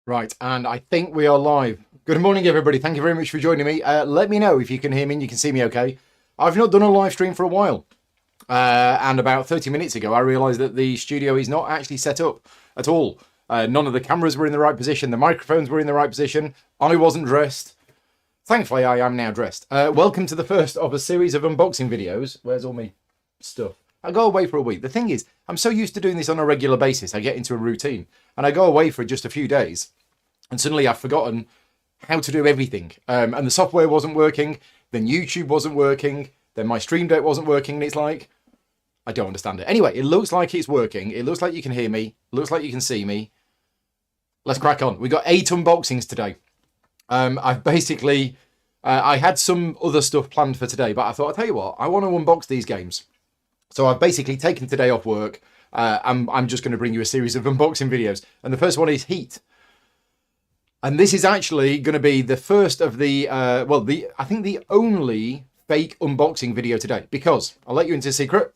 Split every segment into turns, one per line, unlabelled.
Right, and I think we are live. Good morning, everybody. Thank you very much for joining me. Let me know if you can hear me and you can see me okay. I've not done a live stream for a while. And about 30 minutes ago, I realised that the studio is not actually set up at all. None of the cameras were in the right position. The microphones were in the right position. I wasn't dressed. Thankfully, I am now dressed. Welcome to the first of a series of unboxing videos. Where's all my stuff? I go away for a week. The thing is, I'm so used to doing this on a regular basis. I get into a routine. And I go away for just a few days. And suddenly I've forgotten how to do everything. And the software wasn't working. Then YouTube wasn't working. Then my Stream Deck wasn't working. And it's like, I don't understand it. Anyway, it looks like it's working. It looks like you can hear me. It looks like you can see me. Let's crack on. We've got 8 unboxings today. I've basically, I had some other stuff planned for today, but I thought, I'll tell you what, I want to unbox these games. So I've basically taken today off work. I'm just going to bring you a series of unboxing videos. And the first one is Heat. And this is actually going to be the first of the, I think the only fake unboxing video today. Because, I'll let you into a secret,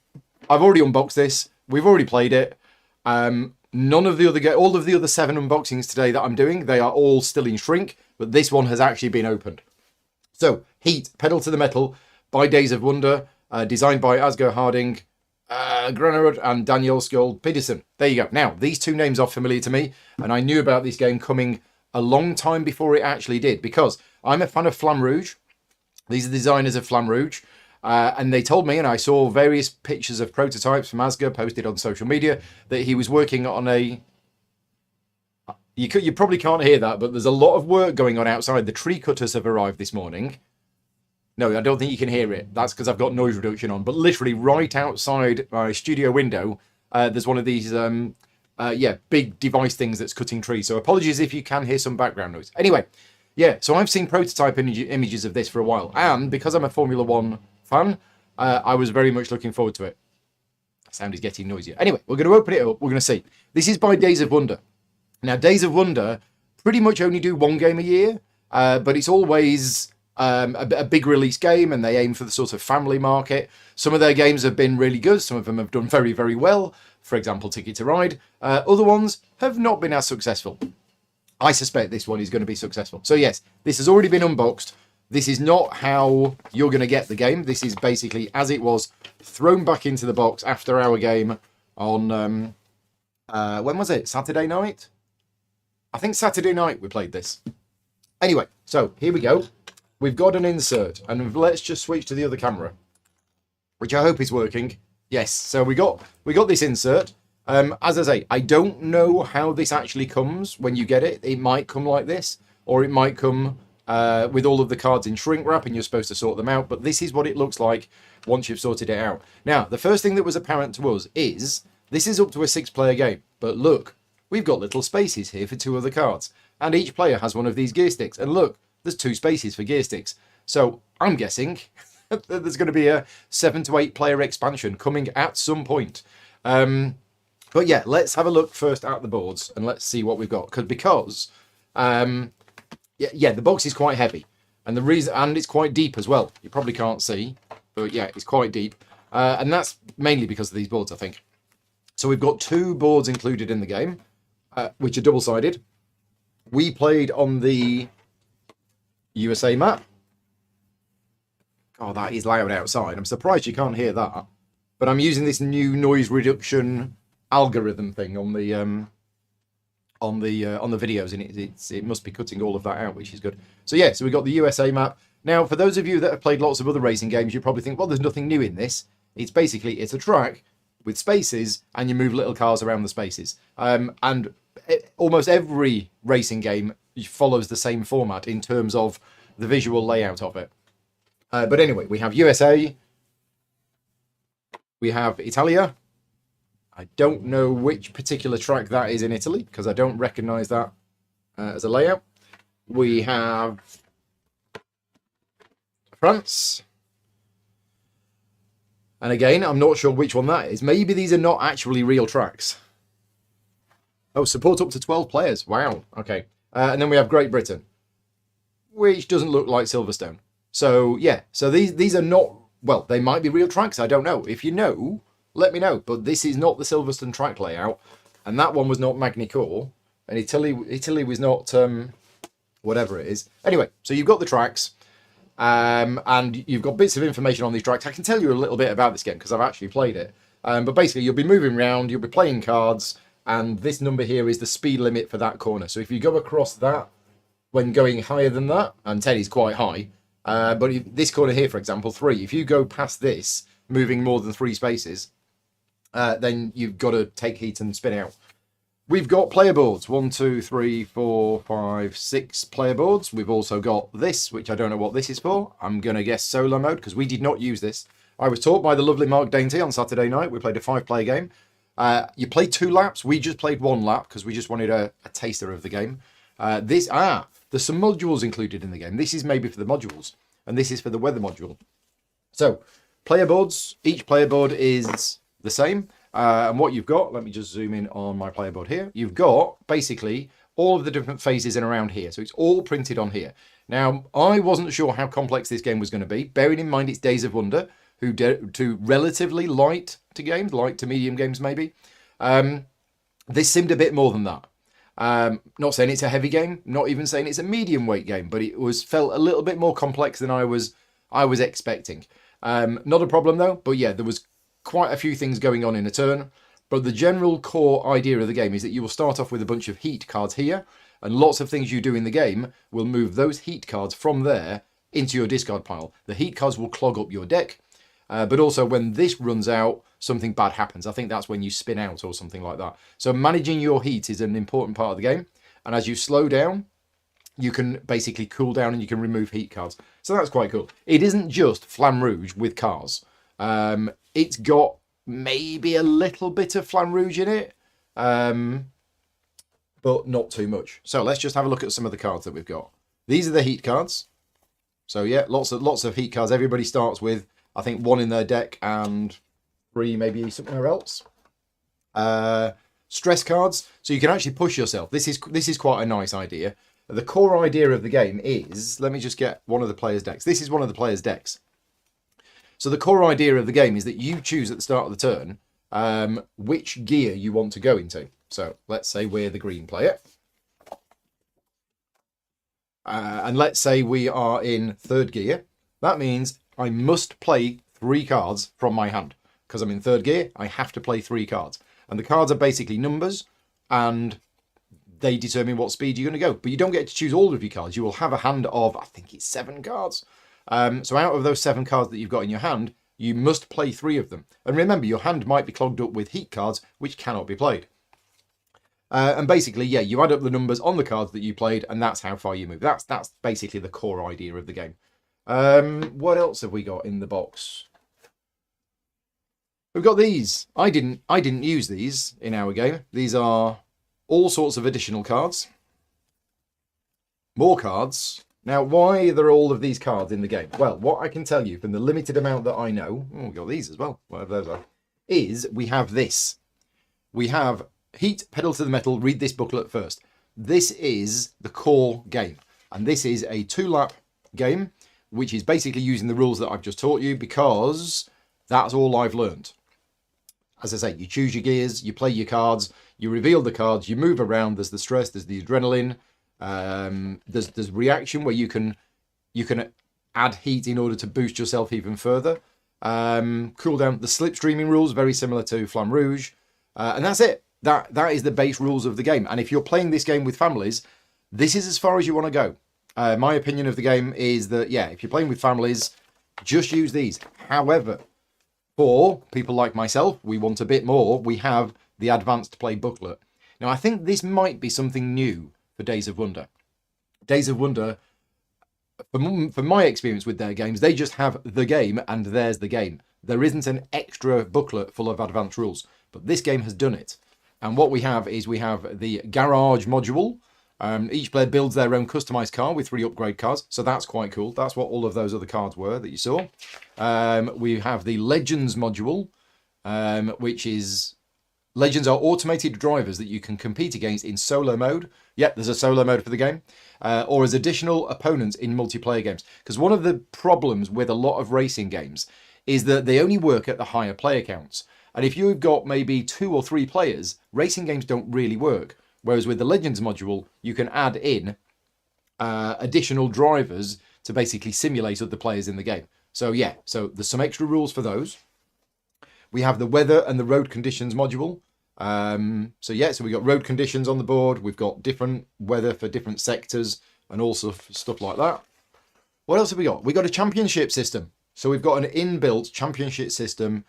I've already unboxed this. We've already played it. All of the other 7 unboxings today that I'm doing, they are all still in shrink. But this one has actually been opened. So, Heat, Pedal to the Metal, by Days of Wonder, designed by Asger Harding, Granerud and Daniel Skjold Pedersen. There you go. Now, these 2 names are familiar to me. And I knew about this game coming a long time before it actually did, because I'm a fan of Flamme Rouge. These are the designers of Flamme Rouge, and they told me, and I saw various pictures of prototypes from Asger posted on social media, that he was working on a... You probably can't hear that, but there's a lot of work going on outside. The tree cutters have arrived this morning. No, I don't think you can hear it. That's because I've got noise reduction on. But literally right outside my studio window, there's one of these... big device things that's cutting trees. So apologies if you can hear some background noise. Anyway, yeah, so I've seen prototype images of this for a while. And because I'm a Formula One fan, I was very much looking forward to it. Sound is getting noisier. Anyway, we're going to open it up. We're going to see. This is by Days of Wonder. Now, Days of Wonder pretty much only do 1 game a year, but it's always a big release game, and they aim for the sort of family market. Some of their games have been really good. Some of them have done very, very well. For example, Ticket to Ride. Other ones have not been as successful. I suspect this one is going to be successful. So yes, this has already been unboxed. This is not how you're going to get the game. This is basically as it was, thrown back into the box after our game on, when was it? Saturday night? I think Saturday night we played this. Anyway, so here we go. We've got an insert, and let's just switch to the other camera, which I hope is working. Yes, so we got this insert. As I say, I don't know how this actually comes when you get it. It might come like this, or it might come with all of the cards in shrink wrap and you're supposed to sort them out. But this is what it looks like once you've sorted it out. Now, the first thing that was apparent to us is this is up to a 6-player game. But look, we've got little spaces here for 2 other cards. And each player has one of these gear sticks. And look, there's 2 spaces for gear sticks. So I'm guessing... there's going to be a 7 to 8 player expansion coming at some point. But yeah, let's have a look first at the boards and let's see what we've got. Because the box is quite heavy, and it's quite deep as well. You probably can't see, but yeah, it's quite deep, and that's mainly because of these boards, I think. So we've got 2 boards included in the game, which are double-sided. We played on the USA map. Oh, that is loud outside. I'm surprised you can't hear that. But I'm using this new noise reduction algorithm thing on the videos, and it must be cutting all of that out, which is good. So yeah, so we got the USA map. Now, for those of you that have played lots of other racing games, you probably think, well, there's nothing new in this. It's a track with spaces, and you move little cars around the spaces. Almost every racing game follows the same format in terms of the visual layout of it. But anyway, we have USA, we have Italia. I don't know which particular track that is in Italy, because I don't recognise that as a layout. We have France. And again, I'm not sure which one that is. Maybe these are not actually real tracks. Oh, support up to 12 players. Wow, okay. And then we have Great Britain, which doesn't look like Silverstone. So yeah, so these are not, well, they might be real tracks, I don't know. If you know, let me know. But this is not the Silverstone track layout, and that one was not Magny-Cours. And Italy was not whatever it is. Anyway, so you've got the tracks, and you've got bits of information on these tracks. I can tell you a little bit about this game because I've actually played it. But basically, you'll be moving around, you'll be playing cards, and this number here is the speed limit for that corner. So if you go across that when going higher than that, and 10 is quite high, but this corner here, for example, 3, if you go past this, moving more than 3 spaces, then you've got to take heat and spin out. We've got player boards, 1, 2, 3, 4, 5, 6 player boards. We've also got this, which I don't know what this is for. I'm going to guess solo mode, because we did not use this. I was taught by the lovely Mark Dainty on Saturday night. We played a 5-player game. You play 2 laps. We just played 1 lap, because we just wanted a taster of the game. There's some modules included in the game. This is maybe for the modules, and this is for the weather module. So, player boards. Each player board is the same. And what you've got, let me just zoom in on my player board here. You've got basically all of the different phases in around here. So it's all printed on here. Now, I wasn't sure how complex this game was going to be, bearing in mind it's Days of Wonder, who to relatively light to games, light to medium games maybe. This seemed a bit more than that. Not saying it's a heavy game, not even saying it's a medium weight game, but it felt a little bit more complex than I was expecting. Not a problem though, but yeah, there was quite a few things going on in a turn, but the general core idea of the game is that you will start off with a bunch of heat cards here, and lots of things you do in the game will move those heat cards from there into your discard pile. The heat cards will clog up your deck, but also when this runs out, something bad happens. I think that's when you spin out or something like that. So managing your heat is an important part of the game, and as you slow down, you can basically cool down and you can remove heat cards. So that's quite cool. It isn't just Flamme Rouge with cars. It's got maybe a little bit of Flamme Rouge in it, but not too much. So let's just have a look at some of the cards that we've got. These are the heat cards. So yeah, lots of heat cards. Everybody starts with, I think, 1 in their deck and 3 maybe somewhere else. Stress cards, so you can actually push yourself. This is quite a nice idea. The core idea of the game is, let me just get one of the players' decks. This is one of the players' decks. So the core idea of the game is that you choose at the start of the turn which gear you want to go into. So let's say we're the green player. And let's say we are in 3rd gear. That means I must play 3 cards from my hand. Because I'm in 3rd gear, I have to play 3 cards. And the cards are basically numbers, and they determine what speed you're going to go. But you don't get to choose all of your cards. You will have a hand of, I think it's 7 cards. So out of those 7 cards that you've got in your hand, you must play 3 of them. And remember, your hand might be clogged up with heat cards, which cannot be played. And basically, yeah, you add up the numbers on the cards that you played, and that's how far you move. That's basically the core idea of the game. What else have we got in the box? We've got these. I didn't use these in our game. These are all sorts of additional cards. More cards. Now, why are there all of these cards in the game? Well, what I can tell you from the limited amount that I know, we've got these as well, whatever those are, is we have this. We have Heat, Pedal to the Metal, read this booklet first. This is the core game, and this is a 2-lap game, which is basically using the rules that I've just taught you, because that's all I've learned. As I say, you choose your gears, you play your cards, you reveal the cards, you move around, there's the stress, there's the adrenaline, there's reaction where you can add heat in order to boost yourself even further. Cool down. The slipstreaming rules, very similar to Flamme Rouge, and that's it. That is the base rules of the game. And if you're playing this game with families, this is as far as you want to go. My opinion of the game is that, yeah, if you're playing with families, just use these. However, for people like myself, we want a bit more. We have the advanced play booklet. Now, I think this might be something new for Days of Wonder. Days of Wonder, from my experience with their games, they just have the game and there's the game. There isn't an extra booklet full of advanced rules, but this game has done it. And what we have is we have the garage module. Each player builds their own customized car with 3 upgrade cards, so that's quite cool. That's what all of those other cards were that you saw. We have the Legends module, which is... Legends are automated drivers that you can compete against in solo mode. Yep, there's a solo mode for the game. Or as additional opponents in multiplayer games. Because one of the problems with a lot of racing games is that they only work at the higher player counts. And if you've got maybe 2 or 3 players, racing games don't really work. Whereas with the Legends module, you can add in additional drivers to basically simulate other players in the game. So yeah, so there's some extra rules for those. We have the weather and the road conditions module. So we've got road conditions on the board. We've got different weather for different sectors and all stuff like that. What else have we got? We've got a championship system. So we've got an inbuilt championship system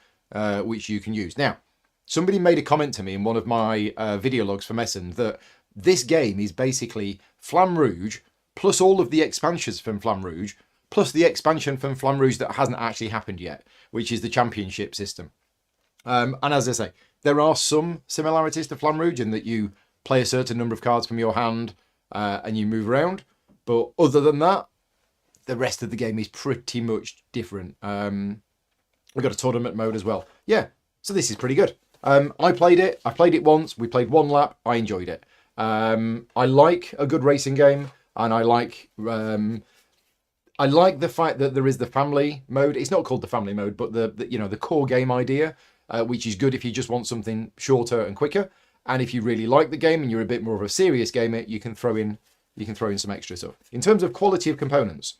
which you can use. Now, somebody made a comment to me in one of my video logs from Essen that this game is basically Flamme Rouge plus all of the expansions from Flamme Rouge plus the expansion from Flamme Rouge that hasn't actually happened yet, which is the championship system. And as I say, there are some similarities to Flamme Rouge in that you play a certain number of cards from your hand and you move around. But other than that, the rest of the game is pretty much different. We've got a tournament mode as well. Yeah, so this is pretty good. I played it once. We played one lap. I enjoyed it. I like a good racing game, and I like the fact that there is the family mode. It's not called the family mode, but the core game idea, which is good if you just want something shorter and quicker. And if you really like the game and you're a bit more of a serious gamer, you can throw in some extra stuff. In terms of quality of components,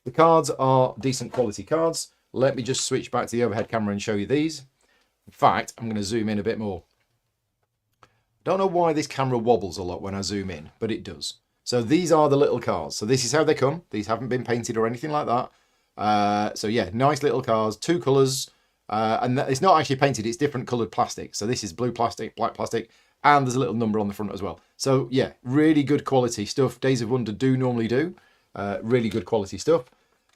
the cards are decent quality cards. Let me just switch back to the overhead camera and show you these. In fact, I'm going to zoom in a bit more. Don't know why this camera wobbles a lot when I zoom in, but it does. So these are the little cards. So this is how they come. These haven't been painted or anything like that. So yeah, nice little cards, 2 colours. And it's not actually painted, it's different coloured plastic. So this is blue plastic, black plastic, and there's a little number on the front as well. So yeah, really good quality stuff. Days of Wonder do normally do. Really good quality stuff.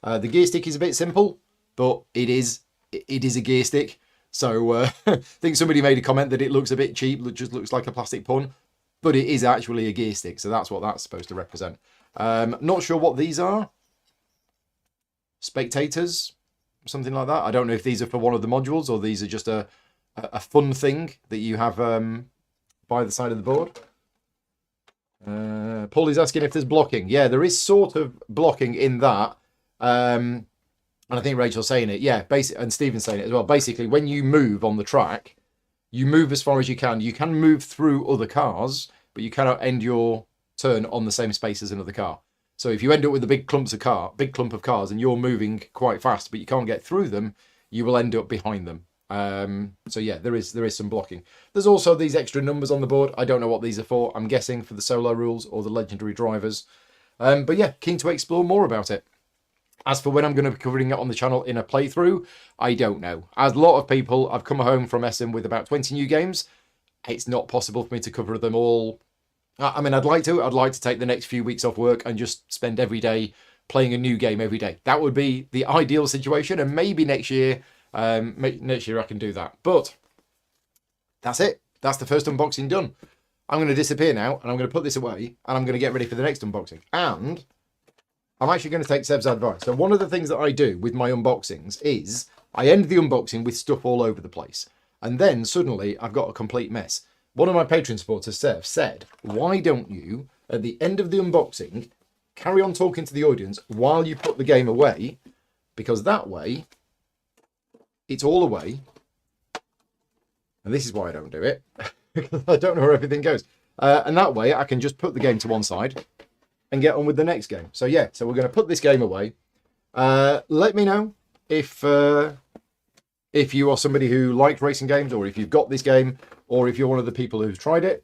The gear stick is a bit simple, but it is a gear stick. So I think somebody made a comment that it looks a bit cheap, it just looks like a plastic pun, but it is actually a gear stick. So that's what that's supposed to represent. Not sure what these are. Spectators, something like that. I don't know if these are for one of the modules or these are just a fun thing that you have by the side of the board. Paul is asking if there's blocking. Yeah, there is sort of blocking in that. And I think Rachel's saying it. Yeah, and Stephen's saying it as well. Basically, when you move on the track, you move as far as you can. You can move through other cars, but you cannot end your turn on the same space as another car. So if you end up with a big clump of cars and you're moving quite fast, but you can't get through them, you will end up behind them. So yeah, there is some blocking. There's also these extra numbers on the board. I don't know what these are for. I'm guessing for the solo rules or the legendary drivers. But yeah, keen to explore more about it. As for when I'm going to be covering it on the channel in a playthrough, I don't know. As a lot of people, I've come home from Essen with about 20 new games. It's not possible for me to cover them all. I mean, I'd like to take the next few weeks off work and just spend every day playing a new game every day. That would be the ideal situation, and maybe next year I can do that. But that's it. That's the first unboxing done. I'm going to disappear now, and I'm going to put this away, and I'm going to get ready for the next unboxing. And I'm actually going to take Seb's advice. So one of the things that I do with my unboxings is I end the unboxing with stuff all over the place. And then suddenly I've got a complete mess. One of my Patreon supporters, Seth, said, why don't you, at the end of the unboxing, carry on talking to the audience while you put the game away? Because that way, it's all away. And this is why I don't do it. Because I don't know where everything goes. And that way, I can just put the game to one side and get on with the next game. So yeah, so we're going to put this game away. Let me know if you are somebody who likes racing games, or if you've got this game, or if you're one of the people who's tried it.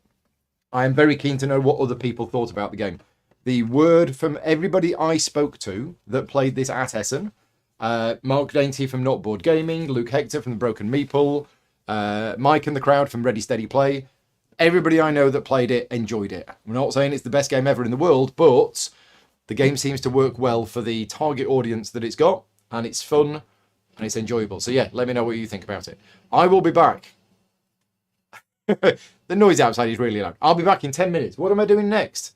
I am very keen to know what other people thought about the game. The word from everybody I spoke to that played this at Essen, Mark Dainty from Not Board Gaming, Luke Hector from The Broken Meeple, Mike and the crowd from Ready Steady Play, everybody I know that played it enjoyed it. I'm not saying it's the best game ever in the world, but the game seems to work well for the target audience that it's got, and it's fun and it's enjoyable. So yeah, let me know what you think about it. I will be back. The noise outside is really loud. I'll be back in 10 minutes. What am I doing next?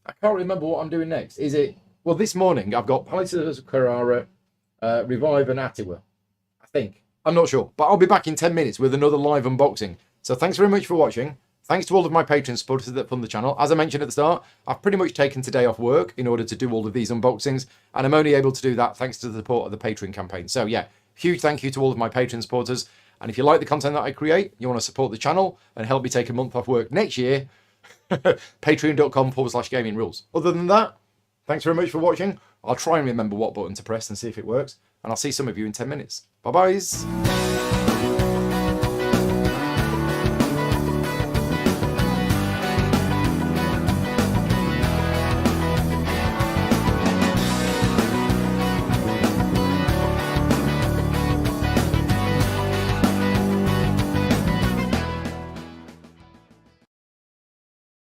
I can't remember what I'm doing next. Is it... Well, this morning I've got Palaces, Carrara, Revive and Atiwa. I think. I'm not sure. But I'll be back in 10 minutes with another live unboxing. So thanks very much for watching. Thanks to all of my Patreon supporters that fund the channel. As I mentioned at the start, I've pretty much taken today off work in order to do all of these unboxings. And I'm only able to do that thanks to the support of the Patreon campaign. So yeah, huge thank you to all of my Patreon supporters. And if you like the content that I create, you want to support the channel and help me take a month off work next year, Patreon.com/gaming rules. Other than that, thanks very much for watching. I'll try and remember what button to press and see if it works. And I'll see some of you in 10 minutes. Bye-byes.